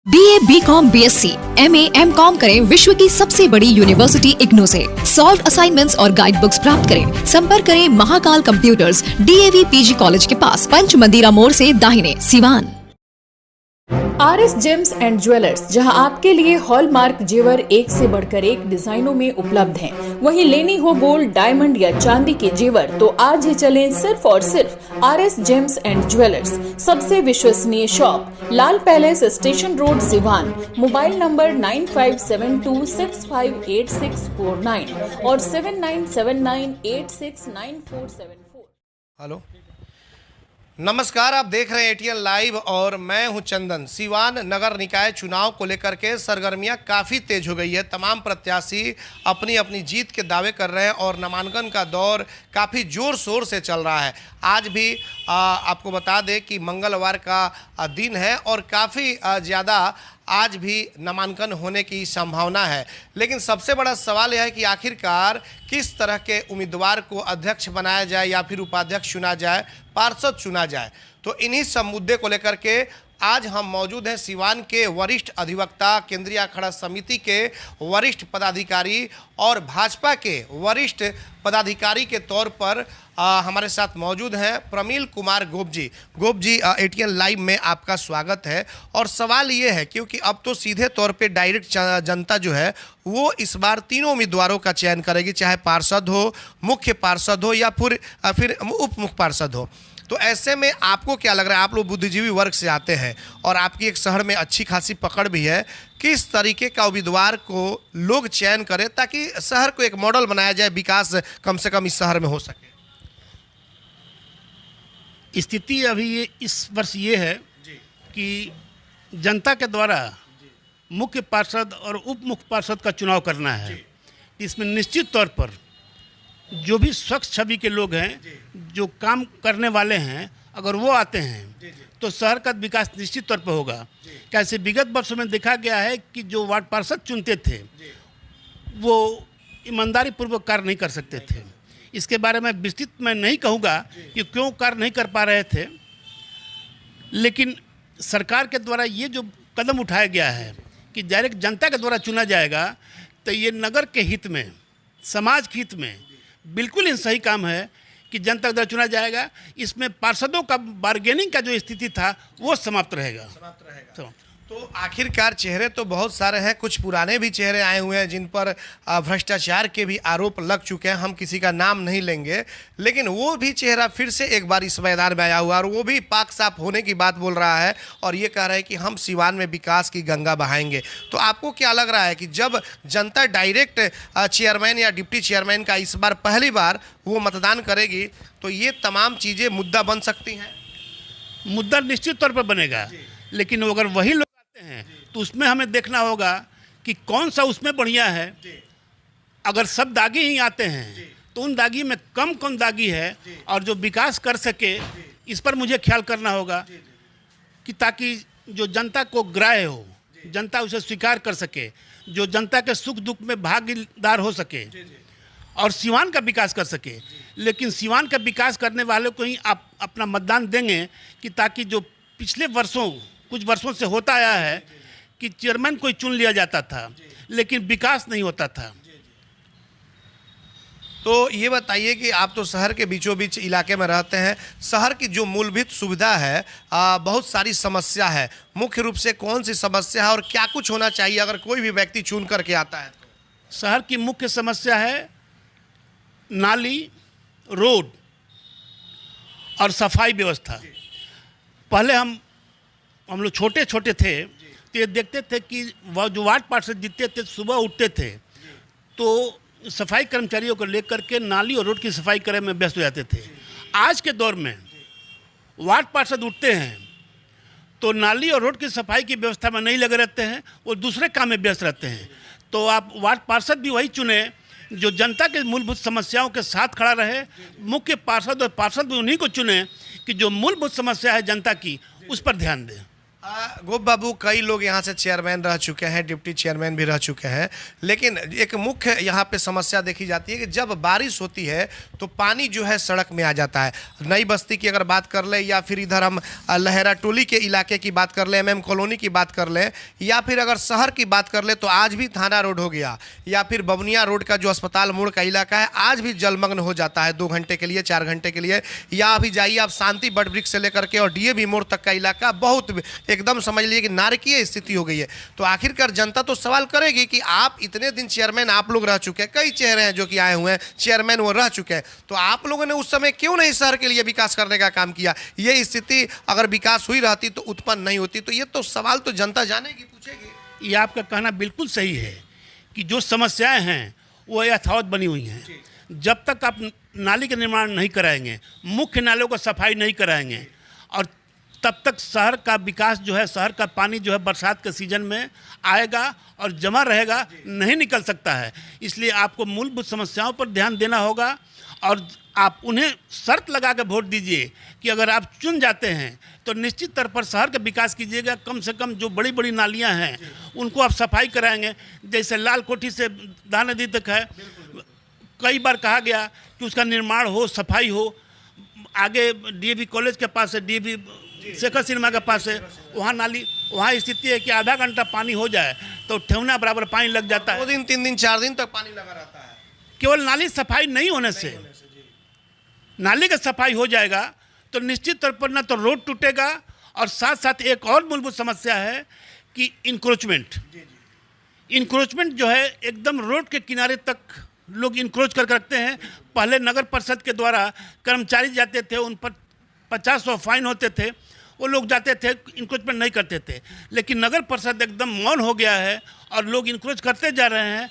BA, BCom, BSc, MA, MCom करें विश्व की सबसे बड़ी यूनिवर्सिटी इग्नू से। सॉल्व असाइनमेंट्स और गाइड बुक्स प्राप्त करें। संपर्क करें Mahakal computers, DAV PG college के पास, पंच मंदिरा मोड़ से दाहिने, Siwan. RS James and jewellers, जहां आपके लिए हॉलमार्क जेवर एक से बढ़कर एक डिजाइनों में उपलब्ध हैं। वहीं लेनी हो गोल्ड, डायमंड या चांदी के जेवर तो आज ही चलें सिर्फ और सिर्फ RS जेम्स एंड ज्वेलर्स। सबसे विश्वसनीय shop, Lal palace, station road, Siwan. Mobile number 9572658649 और 7979869474। हेलो, नमस्कार। आप देख रहे हैं ATN लाइव और मैं हूं चंदन। सिवान नगर निकाय चुनाव को लेकर के सरगर्मियां काफ़ी तेज हो गई है। तमाम प्रत्याशी अपनी अपनी जीत के दावे कर रहे हैं और नामांकन का दौर काफ़ी ज़ोर शोर से चल रहा है। आज भी आपको बता दें कि मंगलवार का दिन है और काफ़ी ज़्यादा आज भी नामांकन होने की संभावना है। लेकिन सबसे बड़ा सवाल यह है कि आखिरकार किस तरह के उम्मीदवार को अध्यक्ष बनाया जाए या फिर उपाध्यक्ष चुना जाए, पार्षद चुना जाए। तो इन्हीं सब मुद्दे को लेकर के आज हम मौजूद हैं सिवान के वरिष्ठ अधिवक्ता, केंद्रीय अखाड़ा समिति के वरिष्ठ पदाधिकारी और भाजपा के वरिष्ठ पदाधिकारी के तौर पर हमारे साथ मौजूद हैं प्रमील कुमार गोप जी। गोप जी, ATN लाइव में आपका स्वागत है। और सवाल ये है, क्योंकि अब तो सीधे तौर पे डायरेक्ट जनता जो है वो इस बार तीनों उम्मीदवारों का चयन करेगी, चाहे पार्षद हो, मुख्य पार्षद हो या फिर उप मुख्य पार्षद हो। तो ऐसे में आपको क्या लग रहा है, आप लोग बुद्धिजीवी वर्ग से आते हैं और आपकी एक शहर में अच्छी खासी पकड़ भी है, किस तरीके का उम्मीदवार को लोग चयन करें ताकि शहर को एक मॉडल बनाया जाए, विकास कम से कम इस शहर में हो सके? स्थिति अभी इस वर्ष ये है कि जनता के द्वारा मुख्य पार्षद और उप मुख्य पार्षद का चुनाव करना है। इसमें निश्चित तौर पर जो भी स्वच्छ छवि के लोग हैं, जो काम करने वाले हैं, अगर वो आते हैं तो शहर का विकास निश्चित तौर पर होगा। कैसे विगत वर्षों में देखा गया है कि जो वार्ड पार्षद चुनते थे वो ईमानदारी पूर्वक कार्य नहीं कर सकते थे। इसके बारे में विस्तृत मैं नहीं कहूँगा कि क्यों कार्य नहीं कर पा रहे थे, लेकिन सरकार के द्वारा ये जो कदम उठाया गया है कि डायरेक्ट जनता के द्वारा चुना जाएगा, तो ये नगर के हित में, समाज के हित में बिल्कुल इन सही काम है कि जनता के द्वारा चुना जाएगा। इसमें पार्षदों का बार्गेनिंग का जो स्थिति था वो समाप्त रहेगा। तो आखिरकार चेहरे तो बहुत सारे हैं, कुछ पुराने भी चेहरे आए हुए हैं जिन पर भ्रष्टाचार के भी आरोप लग चुके हैं। हम किसी का नाम नहीं लेंगे, लेकिन वो भी चेहरा फिर से एक बार इस मैदान में आया हुआ और वो भी पाक साफ होने की बात बोल रहा है और ये कह रहा है कि हम सिवान में विकास की गंगा बहाएंगे। तो आपको क्या लग रहा है कि जब जनता डायरेक्ट चेयरमैन या डिप्टी चेयरमैन का इस बार पहली बार वो मतदान करेगी तो ये तमाम चीज़ें मुद्दा बन सकती हैं? मुद्दा निश्चित तौर पर बनेगा, लेकिन अगर वही लोग हैं तो उसमें हमें देखना होगा कि कौन सा उसमें बढ़िया है। अगर सब दागी ही आते हैं तो उन दागी में कौन दागी है और जो विकास कर सके, इस पर मुझे ख्याल करना होगा कि ताकि जो जनता को ग्राह्य हो, जनता उसे स्वीकार कर सके, जो जनता के सुख दुख में भागीदार हो सके और सिवान का विकास कर सके। लेकिन सिवान का विकास करने वाले को ही आप अपना मतदान देंगे कि ताकि जो पिछले कुछ वर्षों से होता आया है कि चेयरमैन कोई चुन लिया जाता था लेकिन विकास नहीं होता था। तो ये बताइए कि आप तो शहर के बीचों बीच इलाके में रहते हैं, शहर की जो मूलभूत सुविधा है, बहुत सारी समस्या है। मुख्य रूप से कौन सी समस्या है और क्या कुछ होना चाहिए अगर कोई भी व्यक्ति चुन करके आता है? शहर की मुख्य समस्या है नाली, रोड और सफाई व्यवस्था। पहले हम लोग छोटे थे तो ये देखते थे कि वह जो वार्ड पार्षद जीतते थे, सुबह उठते थे तो सफाई कर्मचारियों को लेकर के नाली और रोड की सफाई करने में व्यस्त हो जाते थे। आज के दौर में वार्ड पार्षद उठते हैं तो नाली और रोड की सफाई की व्यवस्था में नहीं लगे रहते हैं, वो दूसरे काम में व्यस्त रहते हैं। तो आप वार्ड पार्षद भी वही चुने जो जनता के मूलभूत समस्याओं के साथ खड़ा रहे। मुख्य पार्षद और पार्षद भी उन्हीं को चुने कि जो मूलभूत समस्या है जनता की, उस पर ध्यान दें। गोप बाबू, कई लोग यहाँ से चेयरमैन रह चुके हैं, डिप्टी चेयरमैन भी रह चुके हैं, लेकिन एक मुख्य यहाँ पे समस्या देखी जाती है कि जब बारिश होती है तो पानी जो है सड़क में आ जाता है। नई बस्ती की अगर बात कर लें, या फिर इधर हम लहरा टोली के इलाके की बात कर लें, एमएम कॉलोनी की बात कर लें, या फिर अगर शहर की बात कर लें तो आज भी थाना रोड हो गया, या फिर बबनिया रोड का जो अस्पताल मोड़ का इलाका है आज भी जलमग्न हो जाता है 2 घंटे के लिए, 4 घंटे के लिए। या अभी जाइए आप शांति बट वृक्ष से लेकर के और डीएवी मोड़ तक का इलाका बहुत एकदम समझ लीजिए कि नारकीय स्थिति हो गई है। तो आखिरकार जनता तो सवाल करेगी कि आप इतने दिन चेयरमैन आप लोग रह चुके हैं, कई चेहरे हैं जो कि आए हुए हैं चेयरमैन वो रह चुके हैं, तो आप लोगों ने उस समय क्यों नहीं शहर के लिए विकास करने का काम किया? ये स्थिति अगर विकास हुई रहती तो उत्पन्न नहीं होती। तो ये तो सवाल तो जनता जानेगी, पूछेगी। ये आपका कहना बिल्कुल सही है कि जो समस्याएं हैं वो यथावत बनी हुई हैं। जब तक आप नाली का निर्माण नहीं कराएंगे, मुख्य नालों का सफाई नहीं कराएंगे, और तब तक शहर का विकास जो है, शहर का पानी जो है बरसात के सीजन में आएगा और जमा रहेगा, नहीं निकल सकता है। इसलिए आपको मूलभूत समस्याओं पर ध्यान देना होगा और आप उन्हें शर्त लगा के वोट दीजिए कि अगर आप चुन जाते हैं तो निश्चित तौर पर शहर का विकास कीजिएगा। कम से कम जो बड़ी बड़ी नालियां हैं उनको आप सफाई कराएंगे, जैसे लाल कोठी से दान नदी तक है। कई बार कहा गया कि उसका निर्माण हो, सफाई हो। आगे डीएवी कॉलेज के पास है, डीएवी शेखर सिनेमा के पास है, वहाँ नाली, वहाँ स्थिति है कि आधा घंटा पानी हो जाए तो ठेवना बराबर पानी लग जाता है। 2 दिन 3 दिन 4 दिन तक पानी लगा रहता है। केवल नाली सफाई नहीं होने से नाली का सफाई हो जाएगा तो निश्चित तौर पर ना तो रोड टूटेगा, और साथ साथ एक और मूलभूत समस्या है कि इंक्रोचमेंट जो है एकदम रोड के किनारे तक लोग इंक्रोच कर रखते हैं। पहले नगर परिषद के द्वारा कर्मचारी जाते थे, उन पर 50-100 फाइन होते थे, वो लोग जाते थे, इंक्रोचमेंट नहीं करते थे। लेकिन नगर परिषद एकदम मौन हो गया है और लोग इंक्रोच करते जा रहे हैं।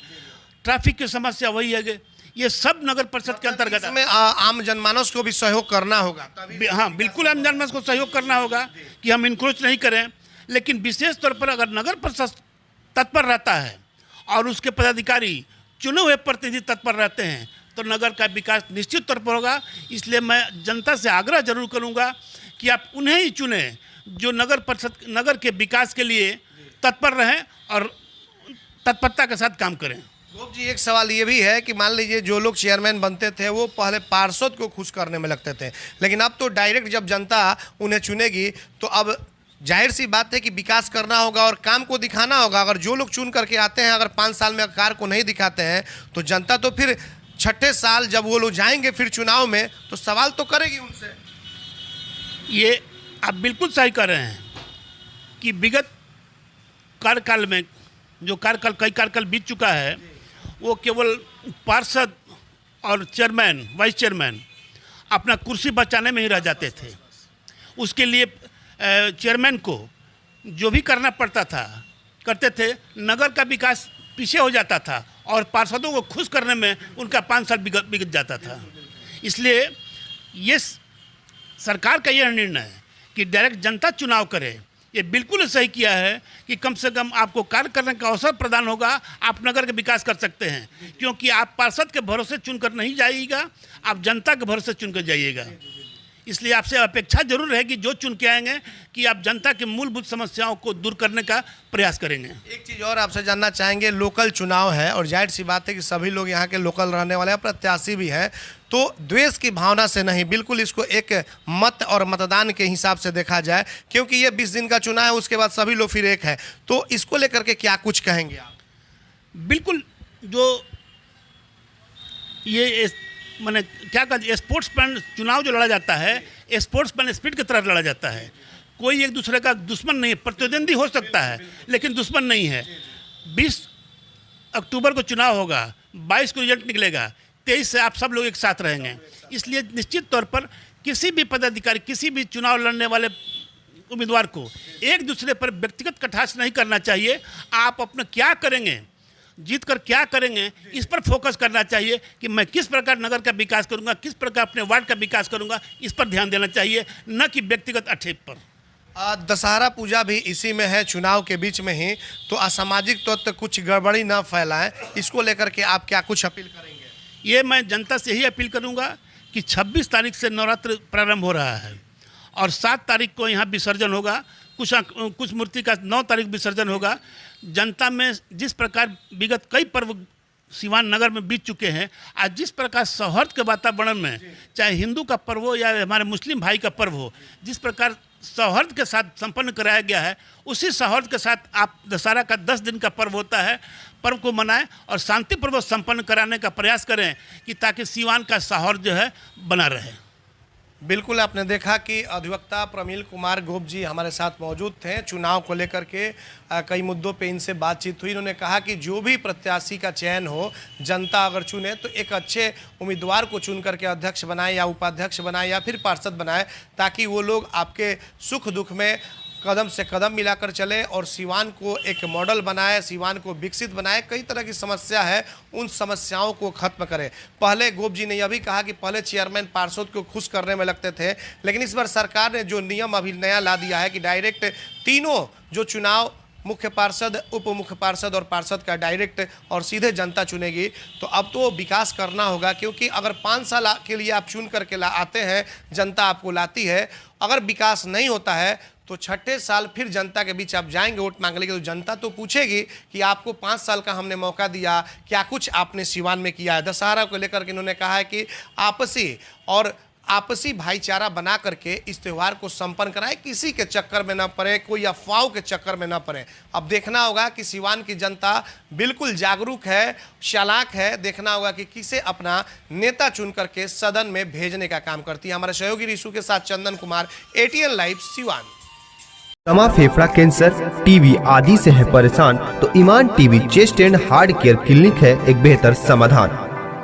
ट्रैफिक की समस्या वही है कि ये सब नगर परिषद के अंतर्गत है। इसमें आम जनमानस को भी सहयोग करना होगा। हाँ, बिल्कुल आम जनमानस को सहयोग करना होगा कि हम इंक्रोच नहीं करें। लेकिन विशेष तौर पर अगर नगर परिषद तत्पर रहता है और उसके पदाधिकारी चुने हुए प्रतिनिधि तत्पर रहते हैं तो नगर का विकास निश्चित तौर पर होगा। इसलिए मैं जनता से आग्रह जरूर करूंगा कि आप उन्हें ही चुनें जो नगर परिषद, नगर के विकास के लिए तत्पर रहें और तत्परता के साथ काम करें। गोप जी, एक सवाल ये भी है कि मान लीजिए जो लोग चेयरमैन बनते थे वो पहले पार्षद को खुश करने में लगते थे, लेकिन अब तो डायरेक्ट जब जनता उन्हें चुनेगी तो अब जाहिर सी बात है कि विकास करना होगा और काम को दिखाना होगा। अगर जो लोग चुन करके आते हैं, अगर 5 साल में कार्य को नहीं दिखाते हैं तो जनता तो फिर 6ठे साल जब वो लोग जाएंगे फिर चुनाव में तो सवाल तो करेगी उनसे। ये आप बिल्कुल सही कह रहे हैं कि विगत कार्यकाल में जो कार्यकाल, कई कार्यकाल बीत चुका है, वो केवल पार्षद और चेयरमैन, वाइस चेयरमैन अपना कुर्सी बचाने में ही रह जाते थे। उसके लिए चेयरमैन को जो भी करना पड़ता था करते थे, नगर का विकास पीछे हो जाता था और पार्षदों को खुश करने में उनका 5 साल बीत जाता था। इसलिए ये सरकार का यह निर्णय है कि डायरेक्ट जनता चुनाव करे, ये बिल्कुल सही किया है कि कम से कम आपको कार्य करने का अवसर प्रदान होगा, आप नगर का विकास कर सकते हैं। क्योंकि आप पार्षद के भरोसे चुनकर नहीं जाइएगा, आप जनता के भरोसे चुनकर जाइएगा। इसलिए आपसे अपेक्षा जरूर रहेगी जो चुन के आएंगे कि आप जनता की मूलभूत समस्याओं को दूर करने का प्रयास करेंगे। एक चीज़ और आपसे जानना चाहेंगे, लोकल चुनाव है और जाहिर सी बात है कि सभी लोग यहाँ के लोकल रहने वाले हैं, प्रत्याशी भी हैं, तो द्वेष की भावना से नहीं, बिल्कुल इसको एक मत और मतदान के हिसाब से देखा जाए, क्योंकि ये 20 दिन का चुनाव है, उसके बाद सभी लोग फिर एक है। तो इसको लेकर के क्या कुछ कहेंगे आप? बिल्कुल, जो ये मैंने क्या कहा, स्पोर्ट्समैन चुनाव जो लड़ा जाता है, स्पोर्ट्समैन स्पिरिट की तरह लड़ा जाता है। कोई एक दूसरे का दुश्मन नहीं है, प्रतिद्वंदी हो सकता है लेकिन दुश्मन नहीं है। 20 अक्टूबर को चुनाव होगा, 22 को रिजल्ट निकलेगा, 23 से आप सब लोग एक साथ रहेंगे। इसलिए निश्चित तौर पर किसी भी पदाधिकारी, किसी भी चुनाव लड़ने वाले उम्मीदवार को एक दूसरे पर व्यक्तिगत कटाक्ष नहीं करना चाहिए। आप अपना क्या करेंगे, जीत कर क्या करेंगे, इस पर फोकस करना चाहिए कि मैं किस प्रकार नगर का विकास करूंगा, किस प्रकार अपने वार्ड का विकास करूंगा, इस पर ध्यान देना चाहिए, न कि व्यक्तिगत आक्षेप पर। दशहरा पूजा भी इसी में है, चुनाव के बीच में ही, तो असामाजिक तत्व कुछ गड़बड़ी ना फैलाएं, इसको लेकर के आप क्या कुछ अपील करेंगे? ये मैं जनता से यही अपील करूंगा कि 26 तारीख से नवरात्र प्रारंभ हो रहा है और 7 तारीख को यहाँ विसर्जन होगा। कुछ मूर्ति का 9 तारीख विसर्जन होगा। जनता में जिस प्रकार विगत कई पर्व सिवान नगर में बीत चुके हैं, आज जिस प्रकार सौहार्द के वातावरण में, चाहे हिंदू का पर्व हो या हमारे मुस्लिम भाई का पर्व हो, जिस प्रकार सौहार्द के साथ संपन्न कराया गया है, उसी सौहार्द के साथ आप दशहरा का 10 दिन का पर्व होता है, पर्व को मनाएं और शांतिपूर्वक संपन्न कराने का प्रयास करें कि ताकि सिवान का सौहार्द जो है बना रहे। बिल्कुल, आपने देखा कि अधिवक्ता प्रमील कुमार गोप जी हमारे साथ मौजूद थे। चुनाव को लेकर के कई मुद्दों पे इनसे बातचीत हुई। इन्होंने कहा कि जो भी प्रत्याशी का चयन हो, जनता अगर चुने तो एक अच्छे उम्मीदवार को चुन करके अध्यक्ष बनाए या उपाध्यक्ष बनाए या फिर पार्षद बनाए, ताकि वो लोग आपके सुख दुख में कदम से कदम मिलाकर चले और सिवान को एक मॉडल बनाए, सिवान को विकसित बनाए। कई तरह की समस्या है, उन समस्याओं को खत्म करें। पहले गोप जी ने यह भी कहा कि पहले चेयरमैन पार्षद को खुश करने में लगते थे, लेकिन इस बार सरकार ने जो नियम अभी नया ला दिया है कि डायरेक्ट तीनों जो चुनाव मुख्य पार्षद, उप मुख्य पार्षद और पार्षद का डायरेक्ट और सीधे जनता चुनेगी, तो अब तो विकास करना होगा। क्योंकि अगर 5 साल के लिए आप चुन करके आते हैं, जनता आपको लाती है, अगर विकास नहीं होता है तो 6ठे साल फिर जनता के बीच आप जाएंगे वोट मांगने के, तो जनता तो पूछेगी कि आपको 5 साल का हमने मौका दिया, क्या कुछ आपने सिवान में किया है। दशहरा को लेकर के इन्होंने कहा है कि आपसी भाईचारा बना करके इस त्यौहार को संपन्न कराए, किसी के चक्कर में ना पड़े, कोई अफवाहों के चक्कर में ना पड़े। अब देखना होगा कि सिवान की जनता बिल्कुल जागरूक है, चालाक है। देखना होगा कि किसे अपना नेता चुन करके सदन में भेजने का काम करती है। हमारे सहयोगी रिशु के साथ चंदन कुमार, ATN लाइव सिवान। दमा, फेफड़ा कैंसर, टीबी आदि से है परेशान तो Iman TB chest and heart care clinic है एक बेहतर समाधान।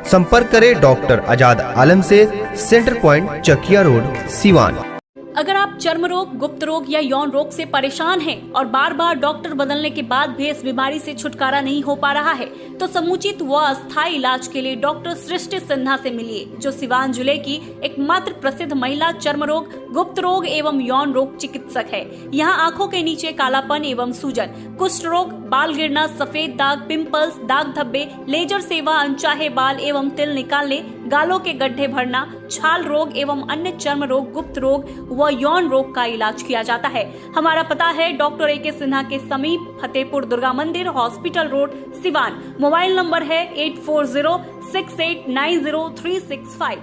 संपर्क करें डॉक्टर आजाद आलम से, centre point, Chakia road, Siwan. अगर आप चर्म रोग, गुप्त रोग या यौन रोग से परेशान हैं और बार बार डॉक्टर बदलने के बाद भी इस बीमारी से छुटकारा नहीं हो पा रहा है, तो समुचित व अस्थायी इलाज के लिए डॉक्टर सृष्टि सिन्हा से मिलिए, जो सिवान जिले की एकमात्र प्रसिद्ध महिला चर्म रोग, गुप्त रोग एवं यौन रोग चिकित्सक है। यहाँ आंखों के नीचे कालापन एवं सूजन, कुष्ठ रोग, बाल गिरना, सफेद दाग, पिंपल्स, दाग धब्बे, लेजर सेवा, अनचाहे बाल एवं तिल निकालने, गालों के गड्ढे भरना, छाल रोग एवं अन्य चर्म रोग, गुप्त रोग व यौन रोग का इलाज किया जाता है। हमारा पता है डॉक्टर AK सिन्हा के समीप, फतेहपुर दुर्गा मंदिर, hospital road, Siwan. Mobile number है 8406890365।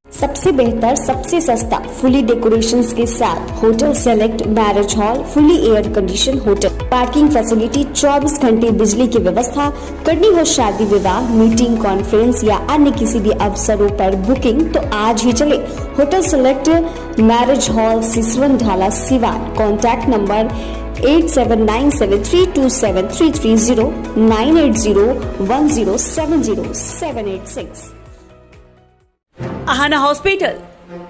सबसे बेहतर, सबसे सस्ता, फुली डेकोरेशंस के साथ hotel select marriage hall, fully air condition hotel, parking facility, 24 घंटे बिजली की व्यवस्था। करनी हो शादी विवाह, मीटिंग, कॉन्फ्रेंस या अन्य किसी भी अवसरों पर बुकिंग, तो आज ही चले hotel select marriage hall, Sisvan Dhala, Siwan. Contact number 8797327330, 9801070786। Aahana hospital,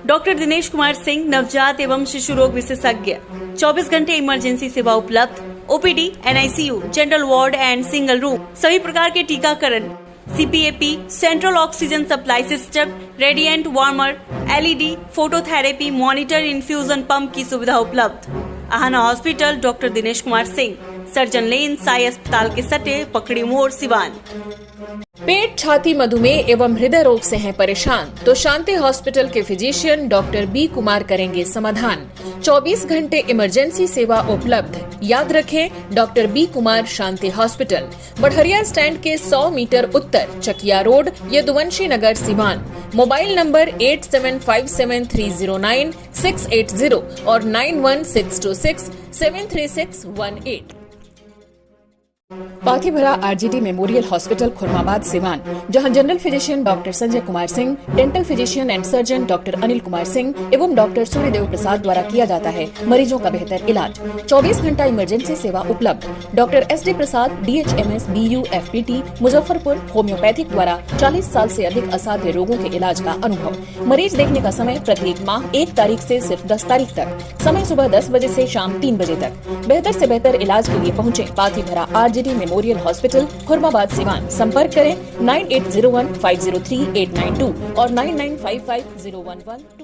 doctor Dinesh Kumar Singh, नवजात एवं शिशु रोग विशेषज्ञ, 24 घंटे इमरजेंसी सेवा उपलब्ध, OPD, NICU, general ward and single room, सभी प्रकार के टीकाकरण, CPAP, central oxygen supply system, radiant warmer, LED, phototherapy, monitor, infusion pump की सुविधा उपलब्ध। Aahana hospital, doctor Dinesh Kumar Singh, surgeon lane, Sai अस्पताल के सटे, पकड़ी मोड़, सिवान। पेट, छाती, मधुमेह एवं हृदय रोग से हैं परेशान, तो शांति हॉस्पिटल के फिजिशियन डॉक्टर B कुमार करेंगे समाधान। 24 घंटे इमरजेंसी सेवा उपलब्ध। याद रखें, doctor B Kumar, Shanti hospital, Barhariya stand के 100 मीटर उत्तर, Chakiya road, Yaduvanshi Nagar, Siwan. Mobile number 8757309680 और 9162673618। Pathibhara RGT memorial hospital, Khurmabad, Siwan, जहां general physician doctor Sanjay Kumar Singh, dental physician and surgeon doctor Anil Kumar Singh एवं डॉक्टर सूर्यदेव प्रसाद द्वारा किया जाता है मरीजों का बेहतर इलाज। 24 घंटा इमरजेंसी सेवा उपलब्ध। डॉक्टर SD प्रसाद, DHMS, BU, FPT, Muzaffarpur, homeopathic द्वारा 40 साल से अधिक असाध्य रोगों के इलाज का अनुभव। मरीज देखने का समय प्रत्येक माह 1 तारीख से सिर्फ 10 तारीख तक। समय सुबह 10 बजे से शाम 3 बजे तक। बेहतर से बेहतर इलाज के लिए पहुँचे Pathibhara RGT memorial hospital, Khurmabad, Siwan. संपर्क करें 9801503892 और 99550112।